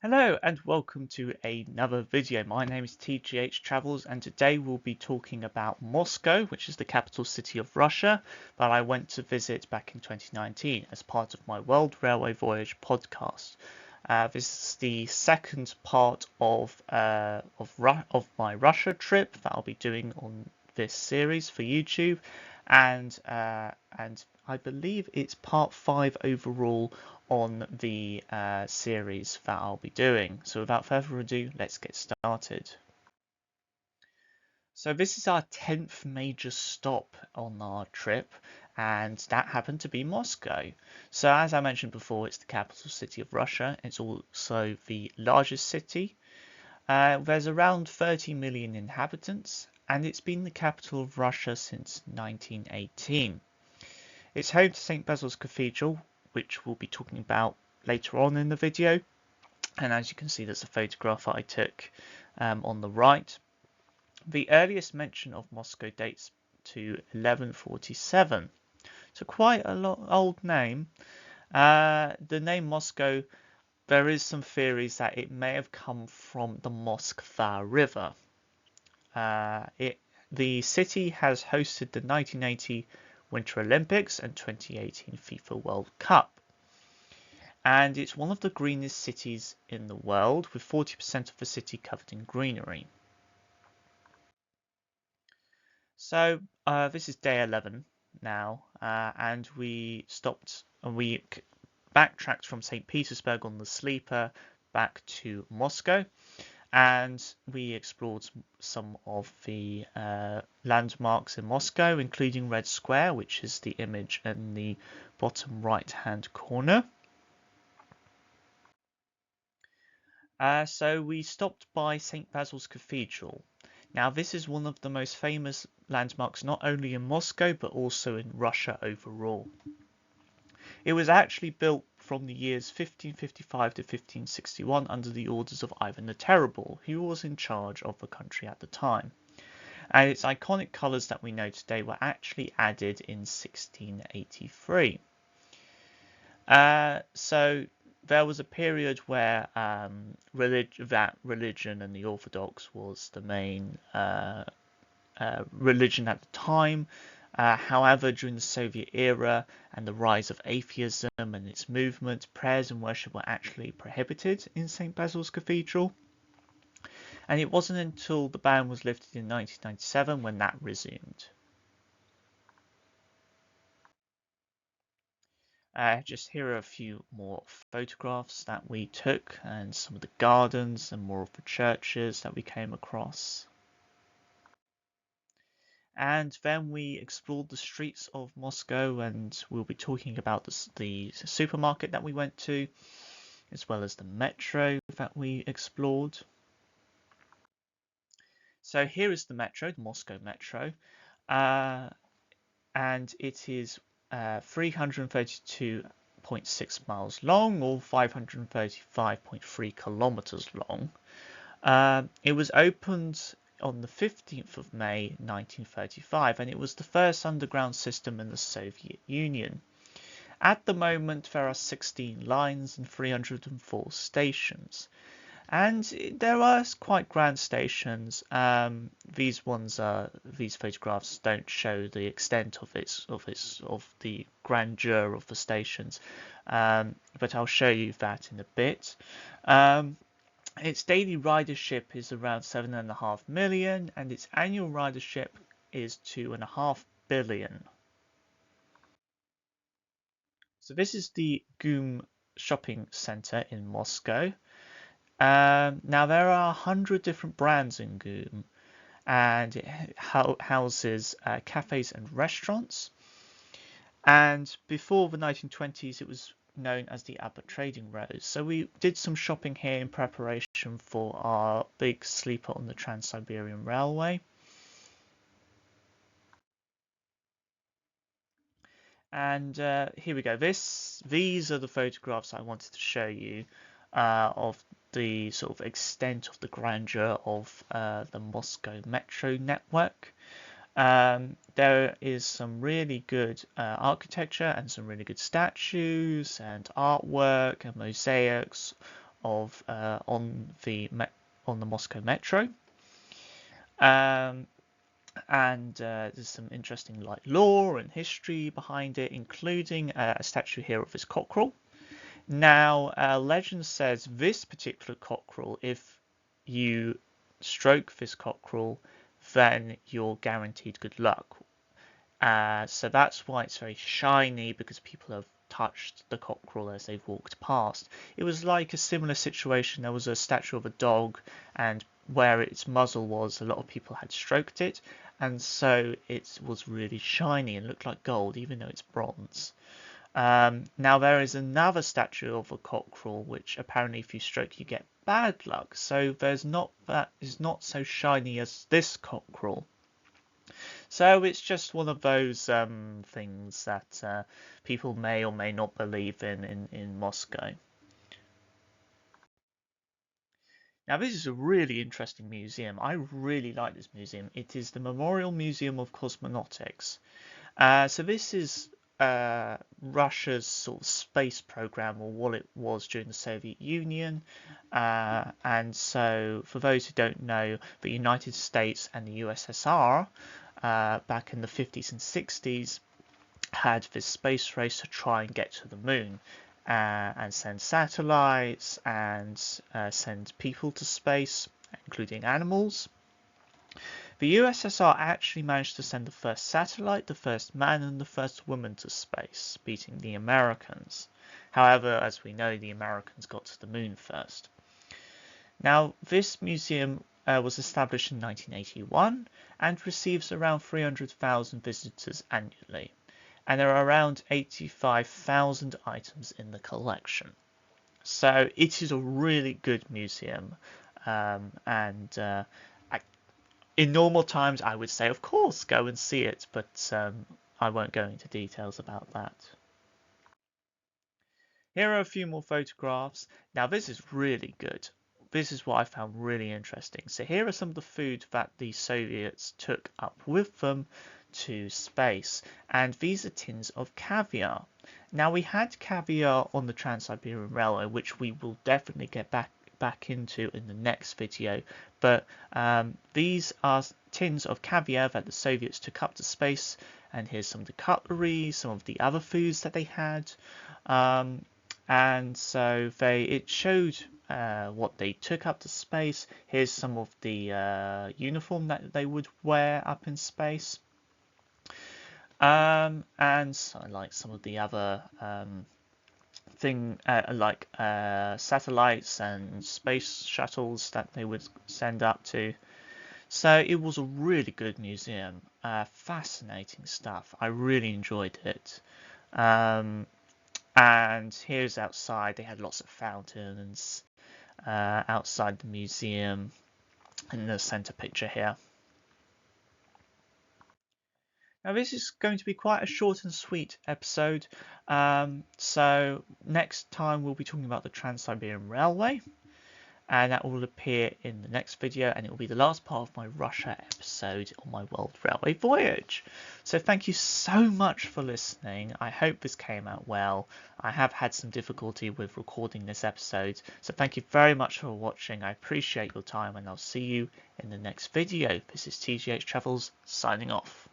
Hello and welcome to another video. My name is TGH Travels and today we'll be talking about Moscow, which is the capital city of Russia that I went to visit back in 2019 as part of my World Railway Voyage podcast. This is the second part of my Russia trip that I'll be doing on this series for YouTube, and I believe it's part 5 overall on the series that I'll be doing. So without further ado, let's get started. So this is our 10th major stop on our trip, and that happened to be Moscow. So as I mentioned before, it's the capital city of Russia. It's also the largest city. There's around 30 million inhabitants, and it's been the capital of Russia since 1918. It's home to St. Basil's Cathedral, which we'll be talking about later on in the video. And as you can see, there's a photograph I took on the right. The earliest mention of Moscow dates to 1147, so quite a old name. The name Moscow, there is some theories that it may have come from the Moskva River. The city has hosted the 1980 Winter Olympics and 2018 FIFA World Cup. And it's one of the greenest cities in the world, with 40% of the city covered in greenery. So this is day 11 now, and we stopped and we backtracked from St. Petersburg on the sleeper back to Moscow, and we explored some of the landmarks in Moscow, including Red Square, which is the image in the bottom right-hand corner. So we stopped by St. Basil's Cathedral. Now, this is one of the most famous landmarks not only in Moscow but also in Russia overall. It was actually built from the years 1555 to 1561 under the orders of Ivan the Terrible, who was in charge of the country at the time. And its iconic colours that we know today were actually added in 1683. So there was a period where religion and the Orthodox was the main religion at the time. However, during the Soviet era and the rise of atheism and its movement, prayers and worship were actually prohibited in St. Basil's Cathedral. And it wasn't until the ban was lifted in 1997 when that resumed. Just here are a few more photographs that we took and some of the gardens and more of the churches that we came across. And then we explored the streets of Moscow, and we'll be talking about the supermarket that we went to, as well as the metro that we explored. So here is the metro, the Moscow Metro, and it is 332.6 miles long, or 535.3 kilometers long. It was opened on the 15th of May 1935, and it was the first underground system in the Soviet Union. At the moment, there are 16 lines and 304 stations. And there are quite grand stations. These photographs don't show the extent of the grandeur of the stations, but I'll show you that in a bit. Its daily ridership is around 7.5 million, and its annual ridership is 2.5 billion. So this is the GUM shopping center in Moscow. Now there are 100 different brands in GUM, and it houses cafes and restaurants. And before the 1920s, it was known as the Abbott Trading Road. So we did some shopping here in preparation for our big sleeper on the Trans Siberian Railway. And here we go. These are the photographs I wanted to show you of the sort of extent of the grandeur of the Moscow metro network. There is some really good architecture and some really good statues and artwork and mosaics of on the Moscow metro. Um, and there's some interesting like lore and history behind it, including a statue here of this cockerel. Now, legend says this particular cockerel, if you stroke this cockerel, then you're guaranteed good luck. So that's why it's very shiny, because people have touched the cockerel as they've walked past. It was like a similar situation. There was a statue of a dog, and where its muzzle was, a lot of people had stroked it, and so it was really shiny and looked like gold, even though it's bronze. Now there is another statue of a cockerel, which apparently if you stroke you get bad luck. So that is not so shiny as this cockerel. So it's just one of those things that people may or may not believe in Moscow. Now this is a really interesting museum. I really like this museum. It is the Memorial Museum of Cosmonautics. So this is Russia's sort of space program, or what it was during the Soviet Union. And so for those who don't know, the United States and the USSR back in the 50s and 60s had this space race to try and get to the moon and send satellites and send people to space, including animals. The USSR actually managed to send the first satellite, the first man, and the first woman to space, beating the Americans. However, as we know, the Americans got to the moon first. Now, this museum was established in 1981 and receives around 300,000 visitors annually. And there are around 85,000 items in the collection. So it is a really good museum. In normal times, I would say, of course, go and see it, but I won't go into details about that. Here are a few more photographs. Now, this is really good. This is what I found really interesting. So here are some of the food that the Soviets took up with them to space, and these are tins of caviar. Now, we had caviar on the Trans Siberian Railway, which we will definitely get back into in the next video, but these are tins of caviar that the Soviets took up to space, and here's some of the cutlery, some of the other foods that they had, and so it showed what they took up to space. Here's some of the uniform that they would wear up in space, and so, like some of the other satellites and space shuttles that they would send up to. So it was a really good museum, fascinating stuff. I really enjoyed it. And here's outside. They had lots of fountains outside the museum in the center picture here. Now this is going to be quite a short and sweet episode, so next time we'll be talking about the Trans Siberian Railway, and that will appear in the next video, and it will be the last part of my Russia episode on my World Railway Voyage. So thank you so much for listening. I hope this came out well. I have had some difficulty with recording this episode, so thank you very much for watching. I appreciate your time, and I'll see you in the next video. This is TGH Travels signing off.